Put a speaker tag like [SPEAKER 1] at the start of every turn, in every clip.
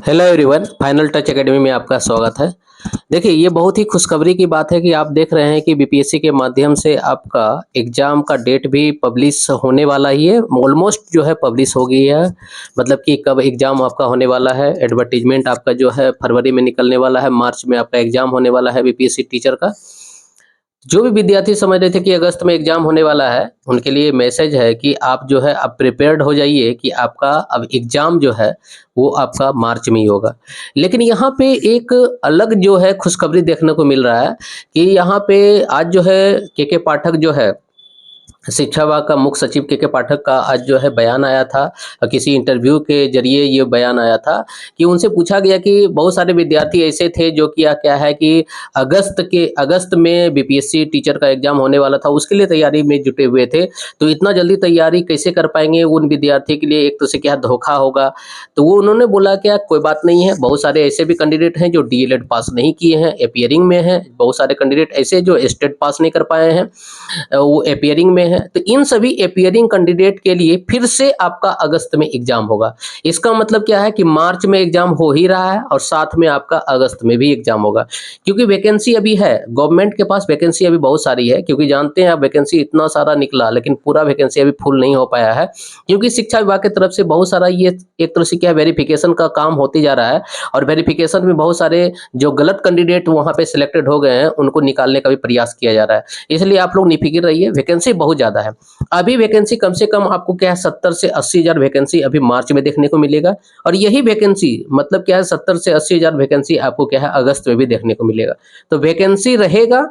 [SPEAKER 1] Hello everyone, final touch academy में आपका स्वागत है। देखिए, ये बहुत ही खुशखबरी की बात है कि आप देख रहे हैं कि बीपीएससी के माध्यम से आपका एग्ज़ाम का डेट भी पब्लिश होने वाला ही है। ऑलमोस्ट जो है पब्लिश हो गई है। मतलब कि कब एग्ज़ाम आपका होने वाला है, एडवर्टाइजमेंट आपका जो है फरवरी में निकलने वाला है, मार्च में आपका एग्ज़ाम होने वाला है बीपीएससी टीचर का। जो भी विद्यार्थी समझ रहे थे कि अगस्त में एग्ज़ाम होने वाला है, उनके लिए मैसेज है कि आप जो है अब प्रिपेयर्ड हो जाइए कि आपका अब एग्ज़ाम जो है, वो आपका मार्च में ही होगा। लेकिन यहाँ पे एक अलग जो है खुशखबरी देखने को मिल रहा है कि यहाँ पे आज जो है के पाठक जो है शिक्षा विभाग का मुख्य सचिव के पाठक का आज जो है बयान आया था। किसी इंटरव्यू के ज़रिए ये बयान आया था कि उनसे पूछा गया कि बहुत सारे विद्यार्थी ऐसे थे जो किया क्या है कि अगस्त में बीपीएससी टीचर का एग्ज़ाम होने वाला था, उसके लिए तैयारी में जुटे हुए थे। तो इतना जल्दी तैयारी कैसे कर पाएँगे? उन विद्यार्थी के लिए एक तो से क्या धोखा होगा। तो वो उन्होंने बोला क्या कोई बात नहीं है, बहुत सारे ऐसे भी कैंडिडेट हैं जो डीएलएड पास नहीं किए हैं, अपीयरिंग में हैं। बहुत सारे कैंडिडेट ऐसे जो स्टेट पास नहीं कर पाए हैं, वो अपीयरिंग में है। तो इन सभी अपीयरिंग कैंडिडेट के लिए फिर से आपका अगस्त में एग्जाम होगा। इसका मतलब क्या है कि मार्च में एग्जाम हो ही रहा है और साथ में आपका अगस्त में भी एग्जाम होगा, क्योंकि वैकेंसी अभी है, गवर्नमेंट के पास वैकेंसी अभी बहुत सारी है। क्योंकि जानते हैं आप, वैकेंसी इतना सारा निकला लेकिन पूरा वैकेंसी अभी फुल नहीं हो पाया है, क्योंकि शिक्षा विभाग की तरफ से बहुत सारा ये एक तरह से क्या वेरिफिकेशन का काम होते जा रहा है। और वेरिफिकेशन में बहुत सारे जो गलत कैंडिडेट वहाँ पे सिलेक्टेड हो गए हैं, उनको निकालने का भी प्रयास किया जा रहा है। इसलिए आप लोग निफिक्र रहिए, वैकेंसी बहुत ज़्यादा है। अभी वैकेंसी कम से कम आपको क्या है 70 से 80 हज़ार वैकेंसी अभी मार्च में देखने को मिलेगा। और यही वैकेंसी मतलब क्या है 70 से 80 हज़ार वैकेंसी आपको क्या है अगस्त में भी देखने को मिलेगा। तो वैकेंसी रहेगा।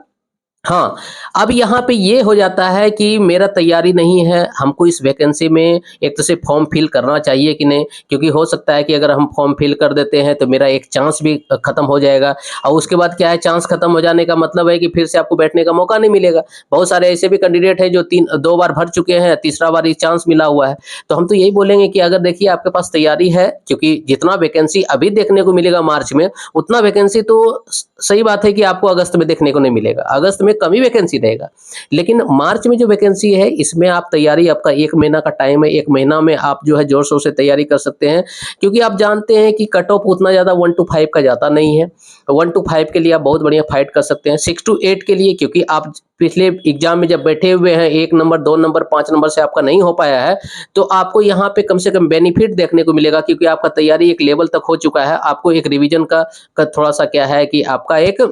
[SPEAKER 1] हाँ, अब यहाँ पे ये हो जाता है कि मेरा तैयारी नहीं है, हमको इस वैकेंसी में एक तरह से फॉर्म फिल करना चाहिए कि नहीं? क्योंकि हो सकता है कि अगर हम फॉर्म फिल कर देते हैं तो मेरा एक चांस भी खत्म हो जाएगा। और उसके बाद क्या है, चांस खत्म हो जाने का मतलब है कि फिर से आपको बैठने का मौका नहीं मिलेगा। बहुत सारे ऐसे भी कैंडिडेट हैं जो 2 बार भर चुके हैं, तीसरा बार ये चांस मिला हुआ है। तो हम तो यही बोलेंगे कि अगर देखिए आपके पास तैयारी है, क्योंकि जितना वैकेंसी अभी देखने को मिलेगा मार्च में, उतना वैकेंसी तो सही बात है कि आपको अगस्त में देखने को नहीं मिलेगा। अगस्त में कम ही वैकेंसी रहेगा। लेकिन मार्च में जो वैकेंसी है, इसमें आप तैयारी, आपका 1 महीना का टाइम है, 1 महीना में आप जो है ज़ोर-शोर से तैयारी कर सकते हैं। क्योंकि आप जानते हैं कि कट ऑफ उतना ज़्यादा 1 टू 5 का जाता नहीं है। 1 टू 5 के लिए आप बहुत बढ़िया फाइट कर सकते हैं। 6 टू 8 के लिए, क्योंकि आप पिछले एग्ज़ाम में जब बैठे हुए हैं, 1 नंबर, 2 नंबर, 5 नंबर से आपका नहीं हो पाया है, तो आपको यहाँ पे कम से कम बेनिफिट देखने को मिलेगा, क्योंकि आपका तैयारी एक लेवल तक हो चुका है। आपको एक रिवीजन का थोड़ा-सा क्या है कि आपका एक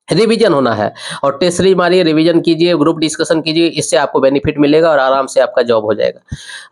[SPEAKER 1] रिवीजन होना है। और टेस्ट सीरीज मारिए, रिवीजन कीजिए, ग्रुप डिस्कशन कीजिए, इससे आपको बेनिफिट मिलेगा और आराम से आपका जॉब हो जाएगा।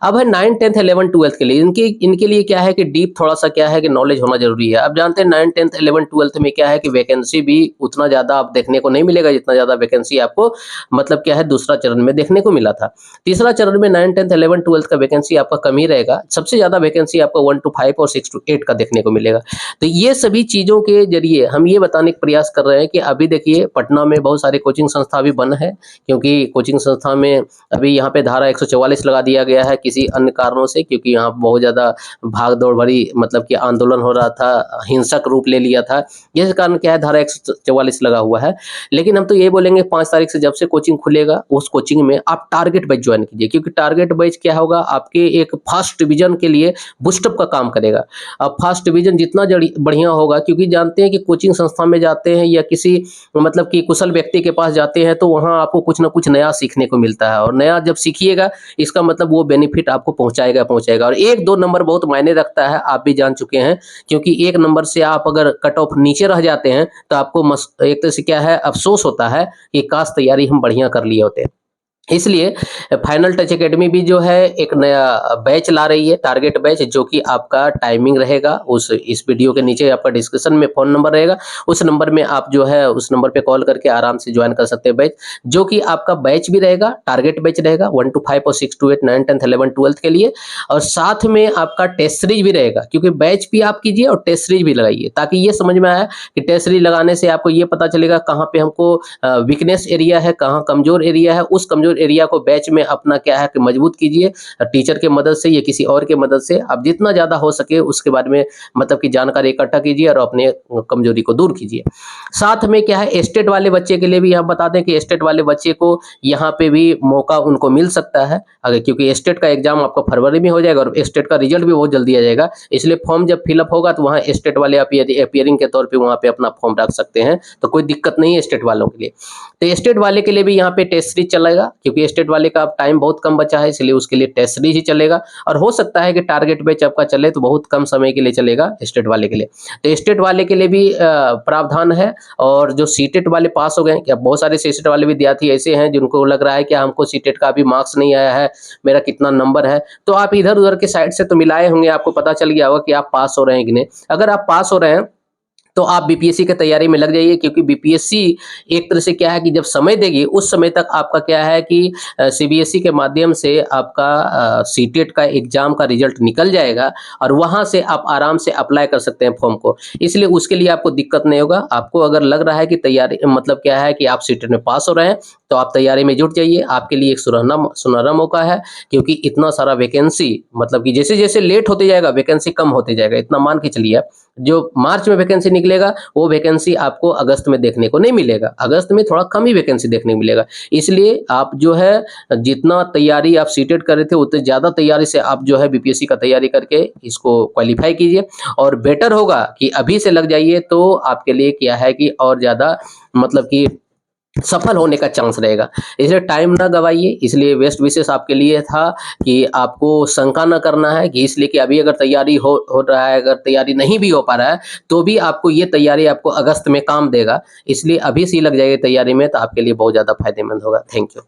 [SPEAKER 1] अब है 9, 10th, 11, 12th के लिए, इनके इनके लिए क्या है कि डीप थोड़ा-सा क्या है कि नॉलेज होना ज़रूरी है। आप जानते हैं 9, 10th, 11, 12th में क्या है कि वैकेंसी भी उतना ज़्यादा आप देखने को नहीं मिलेगा, जितना ज़्यादा वैकेंसी आपको मतलब क्या है दूसरा चरण में देखने को मिला था। तीसरा चरण में 9, 10th, 11, 12th का वैकेंसी आपका कम ही रहेगा। सबसे ज़्यादा वैकेंसी आपको 1 टू 5 और 6 टू 8 का देखने को मिलेगा। तो ये सभी चीज़ों के ज़रिए हम ये बताने का प्रयास कर रहे हैं कि अभी देखिए पटना में बहुत सारे कोचिंग संस्था भी बंद है, क्योंकि कोचिंग संस्था में अभी यहाँ पे धारा 144 लगा दिया गया है किसी अन्य कारणों से, क्योंकि यहाँ बहुत ज़्यादा भाग-दौड़ भरी मतलब कि आंदोलन हो रहा था, हिंसक रूप ले लिया था। इस कारण क्या है धारा 144 लगा हुआ है। लेकिन हम तो यही बोलेंगे 5 तारीख से जब से कोचिंग खुलेगा, उस कोचिंग में आप टारगेट बैच जॉइन कीजिए, क्योंकि टारगेट बैच क्या होगा, आपके एक फर्स्ट डिवीज़न के लिए बूस्ट अप का काम करेगा। अब फर्स्ट डिवीज़न जितना जड़ी बढ़िया होगा, क्योंकि जानते हैं कि कोचिंग संस्था में जाते हैं या किसी मतलब कि कुशल व्यक्ति के पास जाते हैं, तो वहाँ आपको कुछ न कुछ नया सीखने को मिलता है। और नया जब सीखिएगा, इसका मतलब वो बेनिफिट आपको पहुँचाएगा पहुँचाएगा। और 1-2 नंबर बहुत मायने रखता है, आप भी जान चुके हैं। क्योंकि 1 नंबर से आप अगर कट ऑफ नीचे रह जाते हैं, तो आपको एक तरह से क्या है अफ़सोस होता है कि काश तैयारी हम बढ़िया कर लिए होते। इसलिए फाइनल टच एकेडमी भी जो है एक नया बैच ला रही है, टारगेट बैच, जो कि आपका टाइमिंग रहेगा। उस इस वीडियो के नीचे आपका डिस्क्रिप्शन में फ़ोन नंबर रहेगा, उस नंबर में आप जो है उस नंबर पे कॉल करके आराम से ज्वाइन कर सकते हैं बैच। जो कि आपका बैच भी रहेगा, टारगेट बैच रहेगा 1 टू 5 और 6 टू 8, 9, 10th, 11, 12th के लिए। और साथ में आपका टेस्ट सीरीज भी रहेगा, क्योंकि बैच भी आप कीजिए और टेस्ट सीरीज भी लगाइए, ताकि ये समझ में आए कि टेस्ट सीरीज लगाने से आपको ये पता चलेगा कहाँ पे हमको वीकनेस एरिया है, कहाँ कमज़ोर एरिया है। उस कमज़ोर एरिया को बैच में अपना क्या है कि मजबूत कीजिए, टीचर के मदद से या किसी और के मदद से आप जितना ज़्यादा हो सके उसके बारे में मतलब कि जानकारी इकट्ठा कीजिए और अपने कमजोरी को दूर कीजिए। साथ में क्या है, स्टेट वाले बच्चे के लिए भी हम बता दें कि स्टेट वाले बच्चे को यहाँ पे भी मौका उनको मिल सकता है, अगर क्योंकि स्टेट का एग्जाम आपका फरवरी में हो जाएगा और स्टेट का रिजल्ट भी बहुत जल्दी आ जाएगा, इसलिए फॉर्म जब फिलअप होगा तो वहाँ स्टेट वाले अपियरिंग के तौर पे वहाँ पे अपना फॉर्म रख सकते हैं, तो कोई दिक्कत नहीं है स्टेट वालों के लिए। तो स्टेट वाले के लिए भी यहाँ पे टेस्ट सीरीज चलेगा, क्योंकि स्टेट वाले का अब टाइम बहुत कम बचा है, इसलिए उसके लिए टेस्ट सीरीज ही चलेगा और हो सकता है कि टारगेट बैच आपका चले तो बहुत कम समय के लिए चलेगा स्टेट वाले के लिए। तो स्टेट वाले के लिए भी प्रावधान है। और जो सीटेट वाले पास हो गए, क्या बहुत सारे सीटेट वाले विद्यार्थी ऐसे हैं जिनको लग रहा है कि हमको सीटेट का अभी मार्क्स नहीं आया है, मेरा कितना नंबर है, तो आप इधर उधर के साइड से तो मिलाए होंगे, आपको पता चल गया होगा कि आप पास हो रहे हैं कि नहीं। अगर आप पास हो रहे हैं तो आप बीपीएससी की तैयारी में लग जाइए, क्योंकि बीपीएससी एक तरह से क्या है कि जब समय देगी उस समय तक आपका क्या है कि सीबीएसई के माध्यम से आपका सीटेट का एग्जाम का रिजल्ट निकल जाएगा और वहां से आप आराम से अप्लाई कर सकते हैं फॉर्म को, इसलिए उसके लिए आपको दिक्कत नहीं होगा। आपको अगर लग रहा है कि तैयारी मतलब क्या है कि आप सीटेट में पास हो रहे हैं तो आप तैयारी में जुट जाइए, आपके लिए एक सुनहरा मौका है, क्योंकि इतना सारा वैकेंसी मतलब कि जैसे जैसे लेट होते जाएगा वैकेंसी कम होते जाएगा, इतना मान के चलिए। जो मार्च में वैकेंसी निकलेगा वो वैकेंसी आपको अगस्त में देखने को नहीं मिलेगा, अगस्त में थोड़ा कम ही वैकेंसी देखने को मिलेगा। इसलिए आप जो है जितना तैयारी आप सीटेट कर रहे थे उतने ज़्यादा तैयारी से आप जो है बीपीएससी का तैयारी करके इसको क्वालिफाई कीजिए, और बेटर होगा कि अभी से लग जाइए तो आपके लिए क्या है कि और ज़्यादा मतलब कि सफल होने का चांस रहेगा। इसलिए टाइम ना गवाइए, इसलिए बेस्ट विशेस आपके लिए था कि आपको शंका ना करना है कि इसलिए कि अभी अगर तैयारी हो रहा है, अगर तैयारी नहीं भी हो पा रहा है तो भी आपको ये तैयारी आपको अगस्त में काम देगा, इसलिए अभी से ही लग जाइए तैयारी में तो आपके लिए बहुत ज़्यादा फायदेमंद होगा। Thank you.